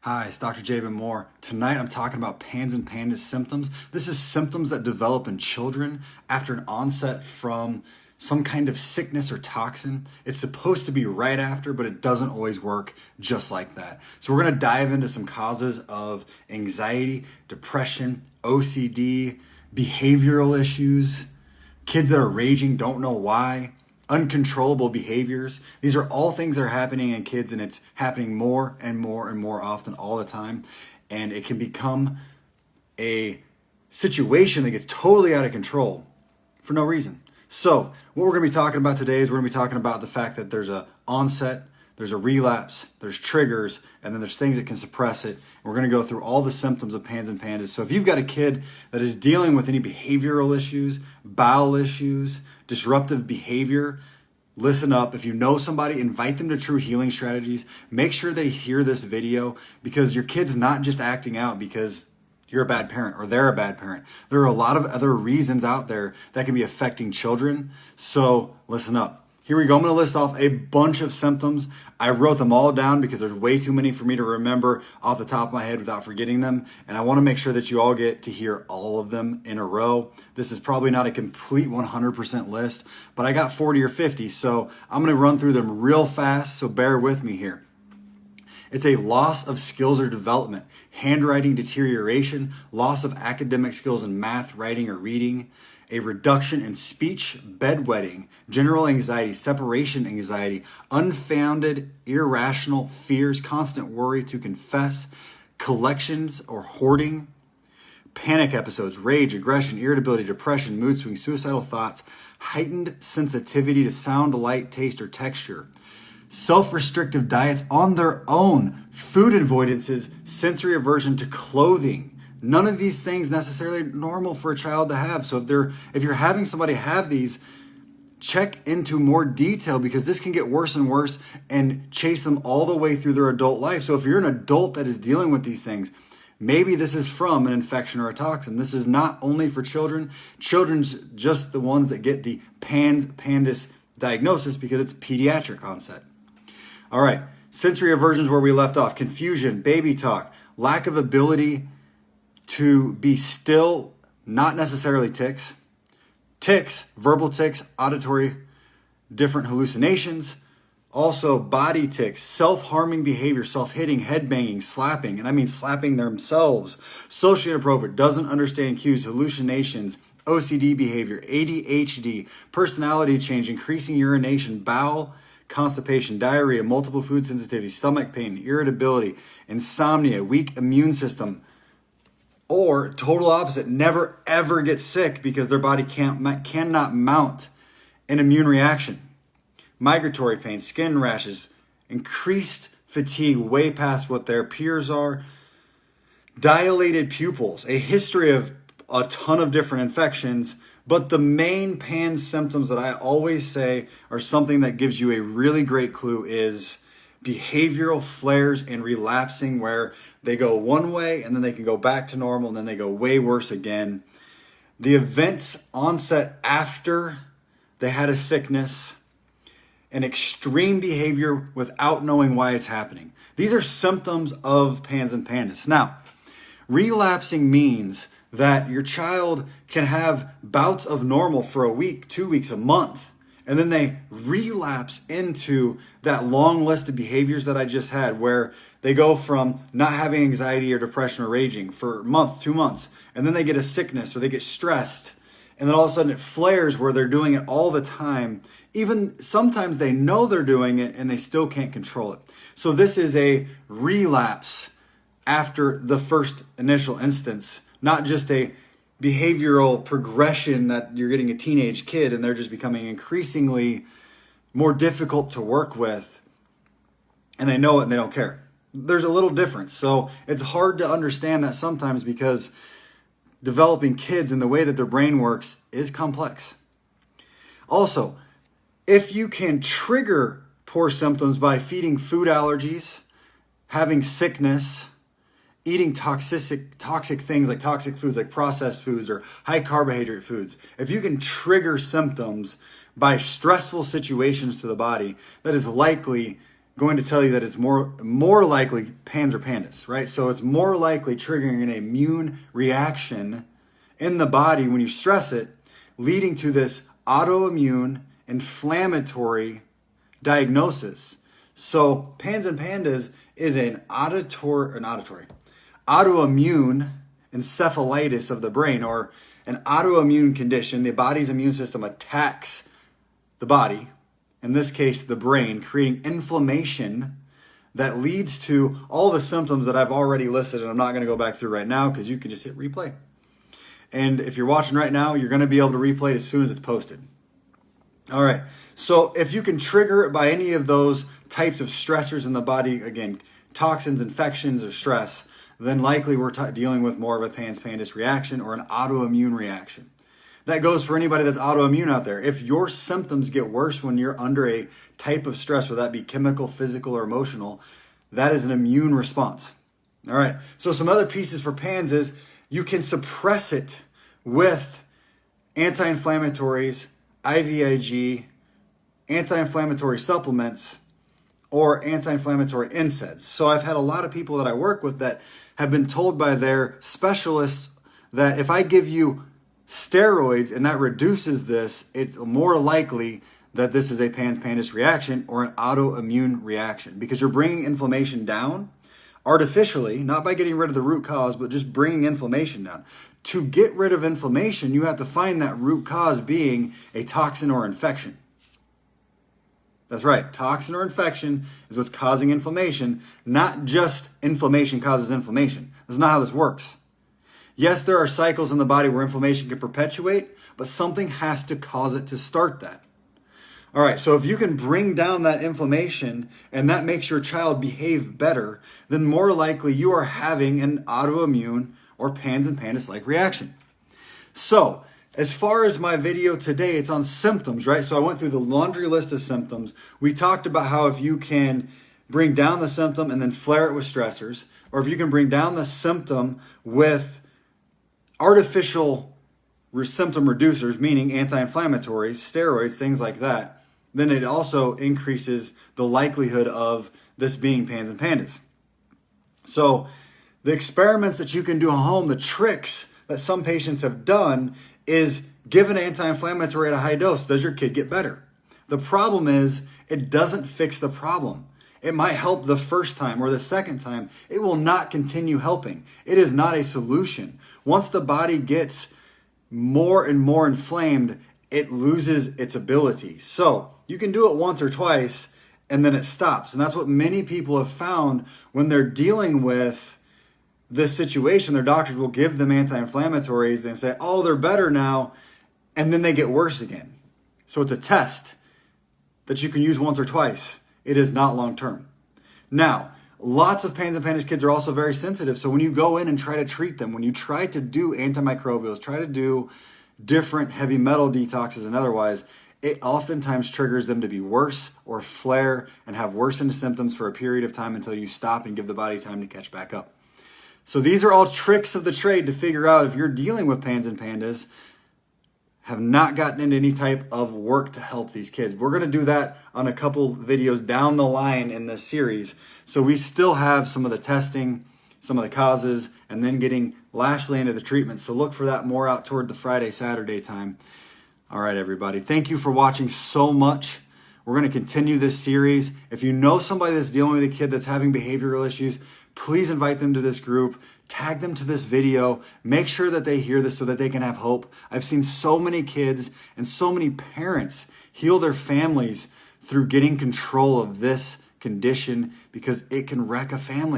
Hi, it's Dr. Jaban Moore. Tonight I'm talking about PANS and PANDAS symptoms. This is symptoms that develop in children after an onset from some kind of sickness or toxin. It's supposed to be right after, but it doesn't always work just like that. So we're going to dive into some causes of anxiety, depression, OCD, behavioral issues, kids that are raging, don't know why, uncontrollable behaviors. These are all things that are happening in kids, and it's happening more and more and more often all the time. And it can become a situation that gets totally out of control for no reason. So what we're going to be talking about today is we're going to be talking about the fact that there's a onset, there's a relapse, there's triggers, and then there's things that can suppress it. And we're going to go through all the symptoms of PANS and PANDAS. So if you've got a kid that is dealing with any behavioral issues, bowel issues, disruptive behavior, listen up. If you know somebody, invite them to True Healing Strategies. Make sure they hear this video, because your kid's not just acting out because you're a bad parent or they're a bad parent. There are a lot of other reasons out there that can be affecting children. So listen up. Here we go. I'm going to list off a bunch of symptoms. I wrote them all down because there's way too many for me to remember off the top of my head without forgetting them. And I want to make sure that you all get to hear all of them in a row. This is probably not a complete 100% list, but I got 40 or 50. So I'm going to run through them real fast. So bear with me here. It's a loss of skills or development, handwriting deterioration, loss of academic skills in math, writing, or reading, a reduction in speech, bedwetting, general anxiety, separation anxiety, unfounded, irrational fears, constant worry to confess, collections or hoarding, panic episodes, rage, aggression, irritability, depression, mood swings, suicidal thoughts, heightened sensitivity to sound, light, taste, or texture, self-restrictive diets on their own, food avoidances, sensory aversion to clothing. None of these things necessarily normal for a child to have. So if you're having somebody have these, check into more detail, because this can get worse and worse and chase them all the way through their adult life. So if you're an adult that is dealing with these things, maybe this is from an infection or a toxin. This is not only for children. Children's just the ones that get the PANDAS diagnosis because it's pediatric onset. All right, sensory aversions where we left off. Confusion, baby talk, lack of ability to be still, not necessarily tics, verbal tics, auditory, different hallucinations, also body tics, self-harming behavior, self-hitting, head-banging, slapping, and I mean slapping themselves, socially inappropriate, doesn't understand cues, hallucinations, OCD behavior, ADHD, personality change, increasing urination, bowel, constipation, diarrhea, multiple food sensitivity, stomach pain, irritability, insomnia, weak immune system, or total opposite, never ever get sick because their body cannot mount an immune reaction. Migratory pain, skin rashes, increased fatigue way past what their peers are, dilated pupils, a history of a ton of different infections. But the main PANS symptoms that I always say are something that gives you a really great clue is behavioral flares and relapsing, where they go one way and then they can go back to normal and then they go way worse again. The events onset after they had a sickness, and extreme behavior without knowing why it's happening. These are symptoms of PANS and PANDAS. Now, relapsing means that your child can have bouts of normal for a week, 2 weeks, a month, and then they relapse into that long list of behaviors that I just had, where they go from not having anxiety or depression or raging for a month, 2 months, and then they get a sickness or they get stressed, and then all of a sudden it flares where they're doing it all the time. Even sometimes they know they're doing it and they still can't control it. So this is a relapse after the first initial instance, not just a behavioral progression that you're getting a teenage kid and they're just becoming increasingly more difficult to work with, and they know it and they don't care. There's a little difference. So it's hard to understand that sometimes, because developing kids and the way that their brain works is complex. Also, if you can trigger poor symptoms by feeding food allergies, having sickness, eating toxic things like toxic foods, like processed foods or high carbohydrate foods, if you can trigger symptoms by stressful situations to the body, that is likely going to tell you that it's more likely PANS or PANDAS, right? So it's more likely triggering an immune reaction in the body when you stress it, leading to this autoimmune inflammatory diagnosis. So PANS and PANDAS is an autoimmune encephalitis of the brain, or an autoimmune condition. The body's immune system attacks the body, in this case the brain, creating inflammation that leads to all the symptoms that I've already listed, and I'm not going to go back through right now because you can just hit replay. And if you're watching right now, you're going to be able to replay it as soon as it's posted. All right, so if you can trigger it by any of those types of stressors in the body, again, toxins, infections, or stress, then likely we're dealing with more of a PANS-PANDAS reaction or an autoimmune reaction. That goes for anybody that's autoimmune out there. If your symptoms get worse when you're under a type of stress, whether that be chemical, physical, or emotional, that is an immune response. All right, so some other pieces for PANS is you can suppress it with anti-inflammatories, IVIG, anti-inflammatory supplements, or anti-inflammatory NSAIDs. So I've had a lot of people that I work with that have been told by their specialists that if I give you steroids and that reduces this, it's more likely that this is a PANS-PANDAS reaction or an autoimmune reaction, because you're bringing inflammation down artificially, not by getting rid of the root cause, but just bringing inflammation down. To get rid of inflammation, you have to find that root cause being a toxin or infection. That's right, toxin or infection is what's causing inflammation, not just inflammation causes inflammation. That's not how this works. Yes, there are cycles in the body where inflammation can perpetuate, but something has to cause it to start that. All right, so if you can bring down that inflammation and that makes your child behave better, then more likely you are having an autoimmune or PANS and PANDAS-like reaction. So, as far as my video today, it's on symptoms, right? So I went through the laundry list of symptoms. We talked about how if you can bring down the symptom and then flare it with stressors, or if you can bring down the symptom with artificial symptom reducers, meaning anti-inflammatories, steroids, things like that, then it also increases the likelihood of this being PANS and PANDAS. So the experiments that you can do at home, the tricks that some patients have done is give an anti-inflammatory at a high dose. Does your kid get better? The problem is it doesn't fix the problem. It might help the first time or the second time. It will not continue helping. It is not a solution. Once the body gets more and more inflamed, it loses its ability. So you can do it once or twice and then it stops. And that's what many people have found when they're dealing with this situation. Their doctors will give them anti-inflammatories and say, oh, they're better now, and then they get worse again. So it's a test that you can use once or twice. It is not long-term. Now, lots of PANS and PANDAS kids are also very sensitive, so when you go in and try to treat them, when you try to do antimicrobials, try to do different heavy metal detoxes and otherwise, it oftentimes triggers them to be worse or flare and have worsened symptoms for a period of time until you stop and give the body time to catch back up. So these are all tricks of the trade to figure out if you're dealing with PANS and PANDAS, have not gotten into any type of work to help these kids. We're going to do that on a couple videos down the line in this series. So we still have some of the testing, some of the causes, and then getting lastly into the treatment. So look for that more out toward the Friday, Saturday time. All right, everybody. Thank you for watching so much. We're going to continue this series. If you know somebody that's dealing with a kid that's having behavioral issues, please invite them to this group, tag them to this video, make sure that they hear this so that they can have hope. I've seen so many kids and so many parents heal their families through getting control of this condition because it can wreck a family.